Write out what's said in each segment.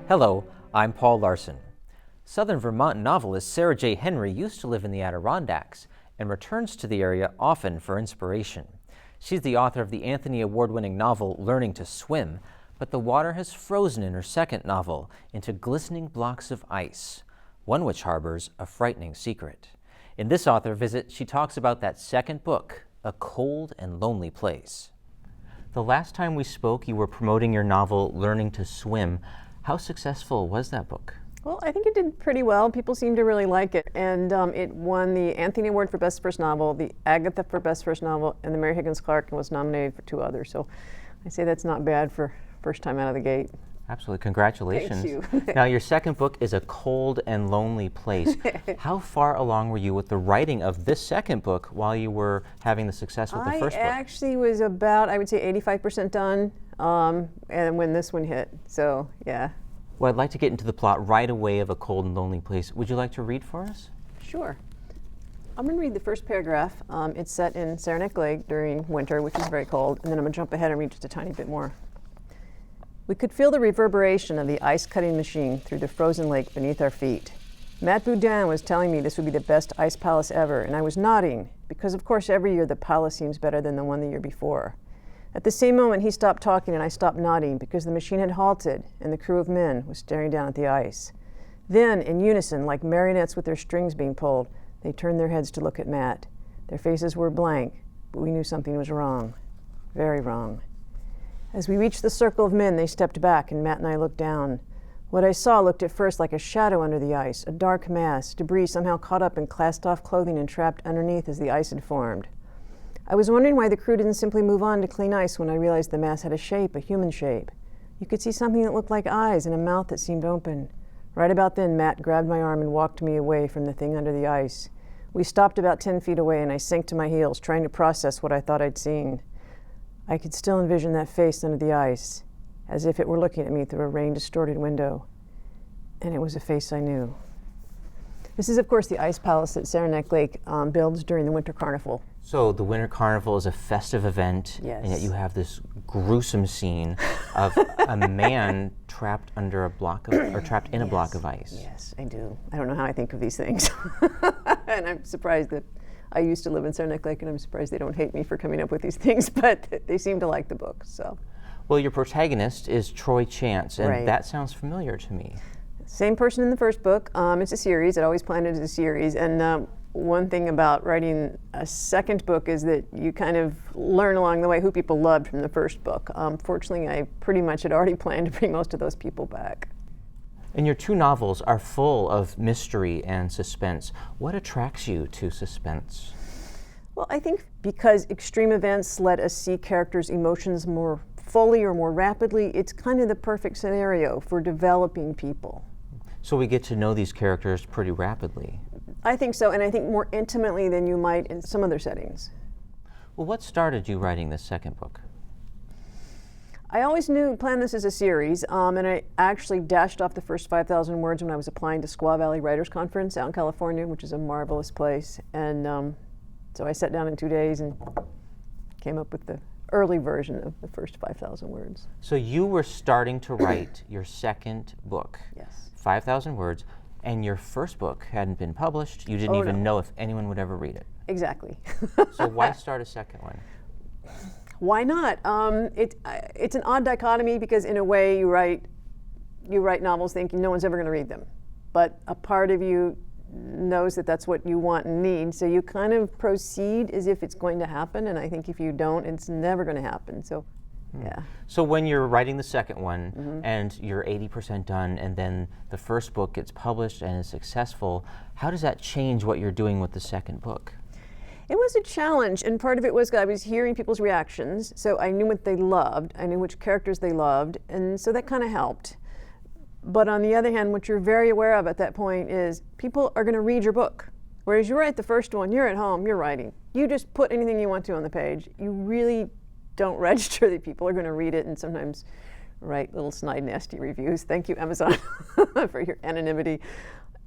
Hello, I'm Paul Larson. Southern Vermont novelist Sara J. Henry used to live in the Adirondacks and returns to the area often for inspiration. She's the author of the Anthony Award-winning novel Learning to Swim, but the water has frozen in her second novel into glistening blocks of ice, one which harbors a frightening secret. In this author visit, she talks about that second book, A Cold and Lonely Place. The last time we spoke, you were promoting your novel Learning to Swim. How successful was that book? Well, I think it did pretty well. People seem to really like it. And it won the Anthony Award for Best First Novel, the Agatha for Best First Novel, and the Mary Higgins Clark, and was nominated for 2 others. So I say that's not bad for first time out of the gate. Absolutely. Congratulations. Thank you. Now, your second book is A Cold and Lonely Place. How far along were you with the writing of this second book while you were having the success with the first book? I actually was about, I would say, 85% done, and when this one hit. So, yeah. Well, I'd like to get into the plot right away of A Cold and Lonely Place. Would you like to read for us? Sure. I'm going to read the first paragraph. It's set in Saranac Lake during winter, which is very cold, and then I'm going to jump ahead and read just a tiny bit more. We could feel the reverberation of the ice-cutting machine through the frozen lake beneath our feet. Matt Boudin was telling me this would be the best ice palace ever, and I was nodding, because of course every year the palace seems better than the one the year before. At the same moment he stopped talking and I stopped nodding, because the machine had halted and the crew of men was staring down at the ice. Then, in unison, like marionettes with their strings being pulled, they turned their heads to look at Matt. Their faces were blank, but we knew something was wrong. Very wrong. As we reached the circle of men, they stepped back, and Matt and I looked down. What I saw looked at first like a shadow under the ice, a dark mass, debris somehow caught up in cast-off clothing and trapped underneath as the ice had formed. I was wondering why the crew didn't simply move on to clean ice when I realized the mass had a shape, a human shape. You could see something that looked like eyes and a mouth that seemed open. Right about then, Matt grabbed my arm and walked me away from the thing under the ice. We stopped about 10 feet away, and I sank to my heels, trying to process what I thought I'd seen. I could still envision that face under the ice, as if it were looking at me through a rain-distorted window. And it was a face I knew. This is, of course, the ice palace that Saranac Lake builds during the Winter Carnival. So the Winter Carnival is a festive event, Yes. and yet you have this gruesome scene of a man trapped under a block of, or trapped in a block of ice. Yes, I do. I don't know how I think of these things. And I'm surprised that I used to live in Saranac Lake, and I'm surprised they don't hate me for coming up with these things, but they seem to like the book, so. Well, your protagonist is Troy Chance, and Right. that sounds familiar to me. Same person in the first book. It's a series. I always planned it as a series. And one thing about writing a second book is that you kind of learn along the way who people loved from the first book. Fortunately, I pretty much had already planned to bring most of those people back. And your 2 novels are full of mystery and suspense. What attracts you to suspense? Well, I think because extreme events let us see characters' emotions more fully or more rapidly, it's kind of the perfect scenario for developing people. So we get to know these characters pretty rapidly. I think so, and I think more intimately than you might in some other settings. Well, what started you writing this second book? I always planned this as a series, and I actually dashed off the first 5,000 words when I was applying to Squaw Valley Writers Conference out in California, which is a marvelous place. And so I sat down in 2 days and came up with the early version of the first 5,000 words. So you were starting to write your second book, Yes. 5,000 words, and your first book hadn't been published. You didn't even know if anyone would ever read it. Exactly. So why start a second one? Why not? It's an odd dichotomy because in a way you write novels thinking no one's ever going to read them, but a part of you knows that that's what you want and need, so you kind of proceed as if it's going to happen, and I think if you don't, it's never going to happen. So, yeah. So when you're writing the second one and you're 80% done, and then the first book gets published and is successful, how does that change what you're doing with the second book? It was a challenge, and part of it was I was hearing people's reactions, so I knew what they loved, I knew which characters they loved, and so that kind of helped. But on the other hand, what you're very aware of at that point is people are going to read your book. Whereas you write the first one, you're at home, you're writing. You just put anything you want to on the page. You really don't register that people are going to read it and sometimes write little snide, nasty reviews. Thank you, Amazon, for your anonymity.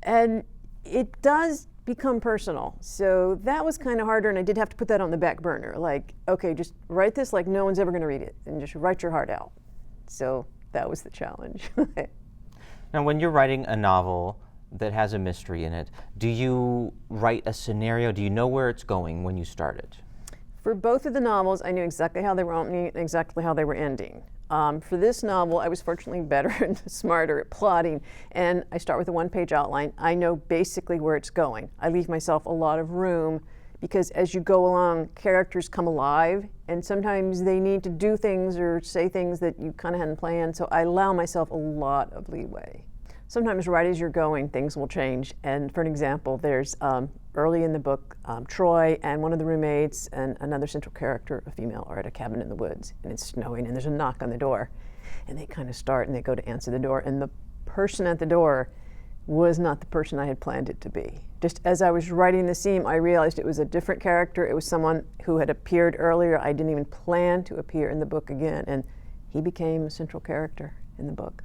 And it does become personal. So that was kind of harder, and I did have to put that on the back burner. Like, okay, just write this like no one's ever going to read it, and just write your heart out. So that was the challenge. Now, when you're writing a novel that has a mystery in it, do you write a scenario? Do you know where it's going when you start it? For both of the novels, I knew exactly how they were opening and exactly how they were ending. For this novel, I was fortunately better and smarter at plotting, and I start with a one-page outline. I know basically where it's going. I leave myself a lot of room because as you go along, characters come alive, and sometimes they need to do things or say things that you kind of hadn't planned, so I allow myself a lot of leeway. Sometimes right as you're going, things will change, and for an example, there's early in the book, Troy and one of the roommates and another central character, a female, are at a cabin in the woods, and it's snowing, and there's a knock on the door, and they kind of start and they go to answer the door, and the person at the door was not the person I had planned it to be. Just as I was writing the scene, I realized it was a different character. It was someone who had appeared earlier. I didn't even plan to appear in the book again, and he became a central character in the book.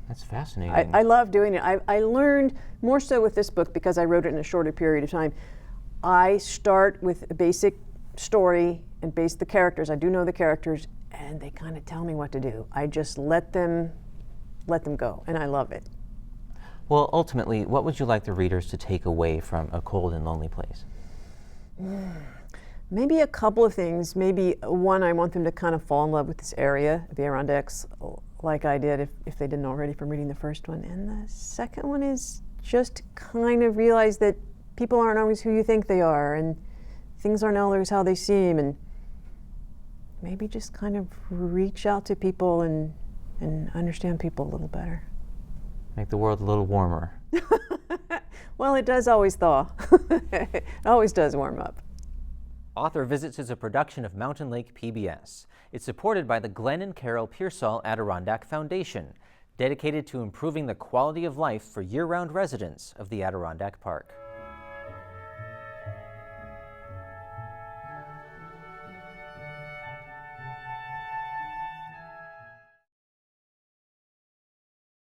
That's fascinating. I love doing it. I learned more so with this book because I wrote it in a shorter period of time. I start with a basic story and base the characters. I do know the characters, and they kind of tell me what to do. I just let them go, and I love it. Well, ultimately, what would you like the readers to take away from A Cold and Lonely Place? Maybe a couple of things. Maybe one, I want them to kind of fall in love with this area, the Adirondacks, like I did if they didn't already from reading the first one. And the second one is just kind of realize that people aren't always who you think they are, and things aren't always how they seem, and maybe just kind of reach out to people and understand people a little better. Make the world a little warmer. Well, it does always thaw. It always does warm up. Author Visits is a production of Mountain Lake PBS. It's supported by the Glenn and Carol Pearsall Adirondack Foundation, dedicated to improving the quality of life for year-round residents of the Adirondack Park.